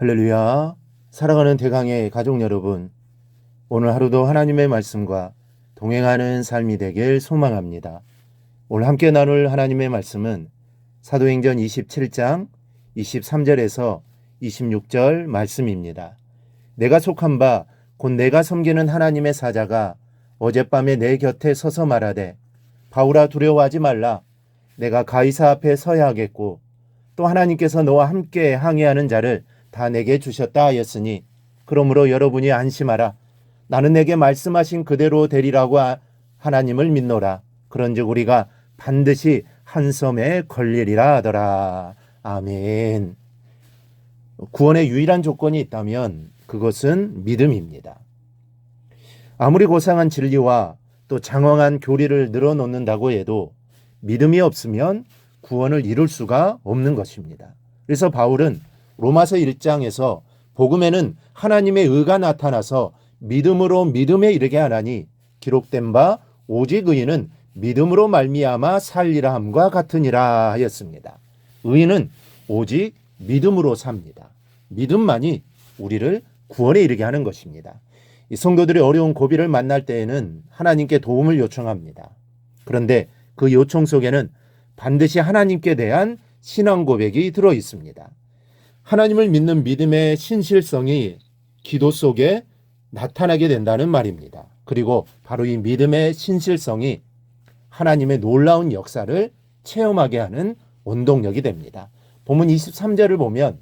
할렐루야. 사랑하는 대강의 가족 여러분, 오늘 하루도 하나님의 말씀과 동행하는 삶이 되길 소망합니다. 오늘 함께 나눌 하나님의 말씀은 사도행전 27장 23절에서 26절 말씀입니다. 내가 속한 바 곧 내가 섬기는 하나님의 사자가 어젯밤에 내 곁에 서서 말하되 바울아 두려워하지 말라. 내가 가이사 앞에 서야 하겠고 또 하나님께서 너와 함께 항해하는 자를 다 내게 주셨다 하였으니 그러므로 여러분이 안심하라. 나는 내게 말씀하신 그대로 되리라고 하나님을 믿노라. 그런즉 우리가 반드시 한 섬에 걸리리라 하더라. 아멘. 구원의 유일한 조건이 있다면 그것은 믿음입니다. 아무리 고상한 진리와 또 장황한 교리를 늘어놓는다고 해도 믿음이 없으면 구원을 이룰 수가 없는 것입니다. 그래서 바울은 로마서 1장에서 복음에는 하나님의 의가 나타나서 믿음으로 믿음에 이르게 하나니 기록된 바 오직 의인은 믿음으로 말미암아 살리라 함과 같으니라 하였습니다. 의인은 오직 믿음으로 삽니다. 믿음만이 우리를 구원에 이르게 하는 것입니다. 이 성도들이 어려운 고비를 만날 때에는 하나님께 도움을 요청합니다. 그런데 그 요청 속에는 반드시 하나님께 대한 신앙 고백이 들어 있습니다. 하나님을 믿는 믿음의 신실성이 기도 속에 나타나게 된다는 말입니다. 그리고 바로 이 믿음의 신실성이 하나님의 놀라운 역사를 체험하게 하는 원동력이 됩니다. 본문 23절을 보면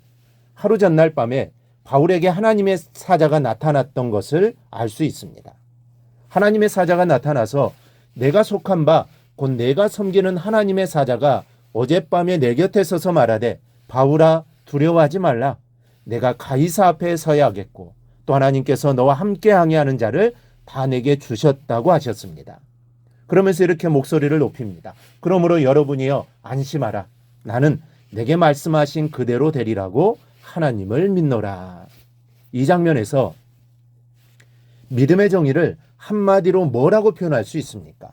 하루 전날 밤에 바울에게 하나님의 사자가 나타났던 것을 알 수 있습니다. 하나님의 사자가 나타나서 내가 속한 바 곧 내가 섬기는 하나님의 사자가 어젯밤에 내 곁에 서서 말하되 바울아 두려워하지 말라. 내가 가이사 앞에 서야 하겠고 또 하나님께서 너와 함께 항해하는 자를 다 내게 주셨다고 하셨습니다. 그러면서 이렇게 목소리를 높입니다. 그러므로 여러분이여 안심하라. 나는 내게 말씀하신 그대로 되리라고 하나님을 믿노라. 이 장면에서 믿음의 정의를 한마디로 뭐라고 표현할 수 있습니까?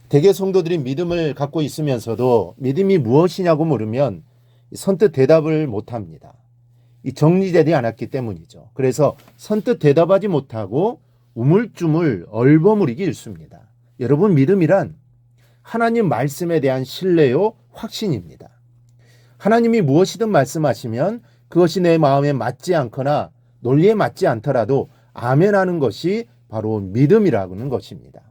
대개 성도들이 믿음을 갖고 있으면서도 믿음이 무엇이냐고 물으면 선뜻 대답을 못합니다. 정리되지 않았기 때문이죠. 그래서 선뜻 대답하지 못하고 우물쭈물 얼버무리기 일쑤입니다. 여러분, 믿음이란 하나님 말씀에 대한 신뢰요 확신입니다. 하나님이 무엇이든 말씀하시면 그것이 내 마음에 맞지 않거나 논리에 맞지 않더라도 아멘하는 것이 바로 믿음이라는 것입니다.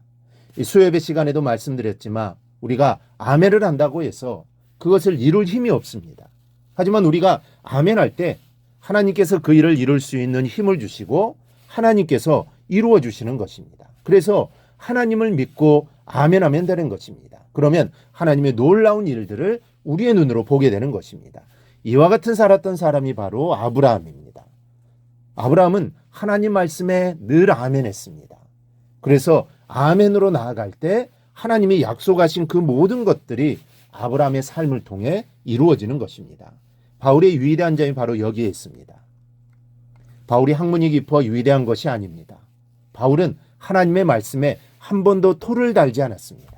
수요예배 시간에도 말씀드렸지만 우리가 아멘을 한다고 해서 그것을 이룰 힘이 없습니다. 하지만 우리가 아멘할 때 하나님께서 그 일을 이룰 수 있는 힘을 주시고 하나님께서 이루어 주시는 것입니다. 그래서 하나님을 믿고 아멘하면 되는 것입니다. 그러면 하나님의 놀라운 일들을 우리의 눈으로 보게 되는 것입니다. 이와 같은 살았던 사람이 바로 아브라함입니다. 아브라함은 하나님 말씀에 늘 아멘했습니다. 그래서 아멘으로 나아갈 때 하나님이 약속하신 그 모든 것들이 아브라함의 삶을 통해 이루어지는 것입니다. 바울의 위대한 점이 바로 여기에 있습니다. 바울이 학문이 깊어 위대한 것이 아닙니다. 바울은 하나님의 말씀에 한 번도 토를 달지 않았습니다.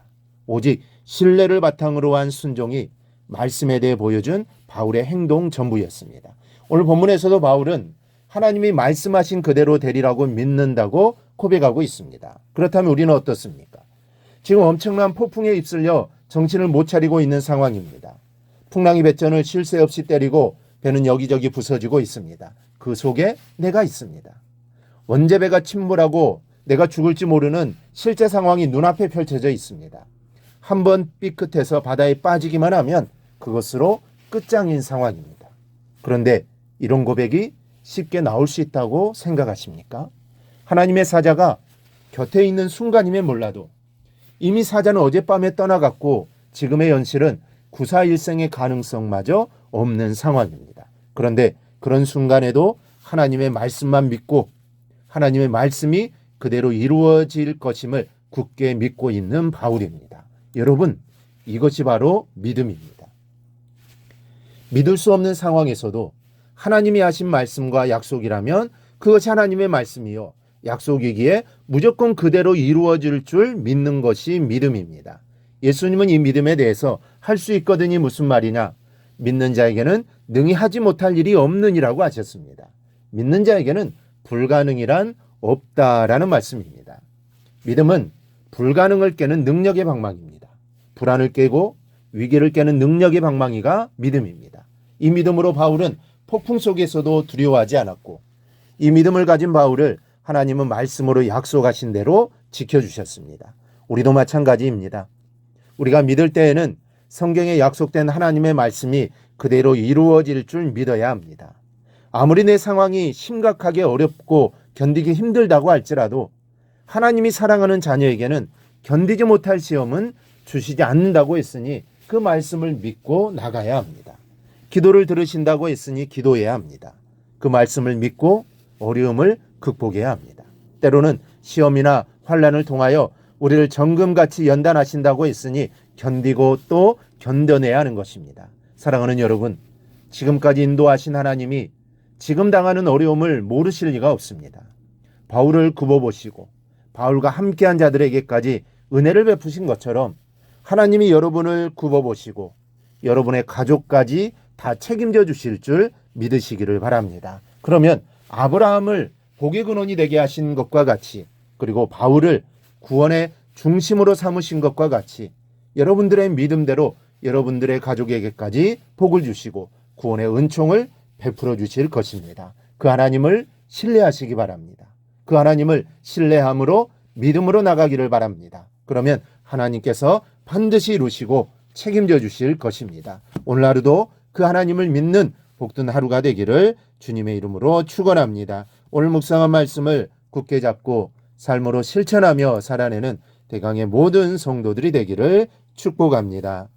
오직 신뢰를 바탕으로 한 순종이 말씀에 대해 보여준 바울의 행동 전부였습니다. 오늘 본문에서도 바울은 하나님이 말씀하신 그대로 되리라고 믿는다고 고백하고 있습니다. 그렇다면 우리는 어떻습니까? 지금 엄청난 폭풍에 휩쓸려 정신을 못 차리고 있는 상황입니다. 풍랑이 배전을 쉴 새 없이 때리고 배는 여기저기 부서지고 있습니다. 그 속에 내가 있습니다. 언제 배가 침몰하고 내가 죽을지 모르는 실제 상황이 눈앞에 펼쳐져 있습니다. 한번 삐끗해서 바다에 빠지기만 하면 그것으로 끝장인 상황입니다. 그런데 이런 고백이 쉽게 나올 수 있다고 생각하십니까? 하나님의 사자가 곁에 있는 순간이면 몰라도 이미 사자는 어젯밤에 떠나갔고 지금의 현실은 구사일생의 가능성마저 없는 상황입니다. 그런데 그런 순간에도 하나님의 말씀만 믿고 하나님의 말씀이 그대로 이루어질 것임을 굳게 믿고 있는 바울입니다. 여러분, 이것이 바로 믿음입니다. 믿을 수 없는 상황에서도 하나님이 하신 말씀과 약속이라면 그것이 하나님의 말씀이요 약속이기에 무조건 그대로 이루어질 줄 믿는 것이 믿음입니다. 예수님은 이 믿음에 대해서 할 수 있거든이 무슨 말이냐? 믿는 자에게는 능히 하지 못할 일이 없느니라고 하셨습니다. 믿는 자에게는 불가능이란 없다라는 말씀입니다. 믿음은 불가능을 깨는 능력의 방망이입니다. 불안을 깨고 위기를 깨는 능력의 방망이가 믿음입니다. 이 믿음으로 바울은 폭풍 속에서도 두려워하지 않았고, 이 믿음을 가진 바울을 하나님은 말씀으로 약속하신 대로 지켜주셨습니다. 우리도 마찬가지입니다. 우리가 믿을 때에는 성경에 약속된 하나님의 말씀이 그대로 이루어질 줄 믿어야 합니다. 아무리 내 상황이 심각하게 어렵고 견디기 힘들다고 할지라도 하나님이 사랑하는 자녀에게는 견디지 못할 시험은 주시지 않는다고 했으니 그 말씀을 믿고 나가야 합니다. 기도를 들으신다고 했으니 기도해야 합니다. 그 말씀을 믿고 어려움을 극복해야 합니다. 때로는 시험이나 환난을 통하여 우리를 정금같이 연단하신다고 했으니 견디고 또 견뎌내야 하는 것입니다. 사랑하는 여러분, 지금까지 인도하신 하나님이 지금 당하는 어려움을 모르실 리가 없습니다. 바울을 굽어보시고 바울과 함께한 자들에게까지 은혜를 베푸신 것처럼 하나님이 여러분을 굽어보시고 여러분의 가족까지 다 책임져 주실 줄 믿으시기를 바랍니다. 그러면 아브라함을 복의 근원이 되게 하신 것과 같이, 그리고 바울을 구원의 중심으로 삼으신 것과 같이 여러분들의 믿음대로 여러분들의 가족에게까지 복을 주시고 구원의 은총을 베풀어 주실 것입니다. 그 하나님을 신뢰하시기 바랍니다. 그 하나님을 신뢰함으로 믿음으로 나가기를 바랍니다. 그러면 하나님께서 반드시 이루시고 책임져 주실 것입니다. 오늘 하루도 그 하나님을 믿는 복된 하루가 되기를 주님의 이름으로 축원합니다. 오늘 묵상한 말씀을 굳게 잡고 삶으로 실천하며 살아내는 대강의 모든 성도들이 되기를 축복합니다.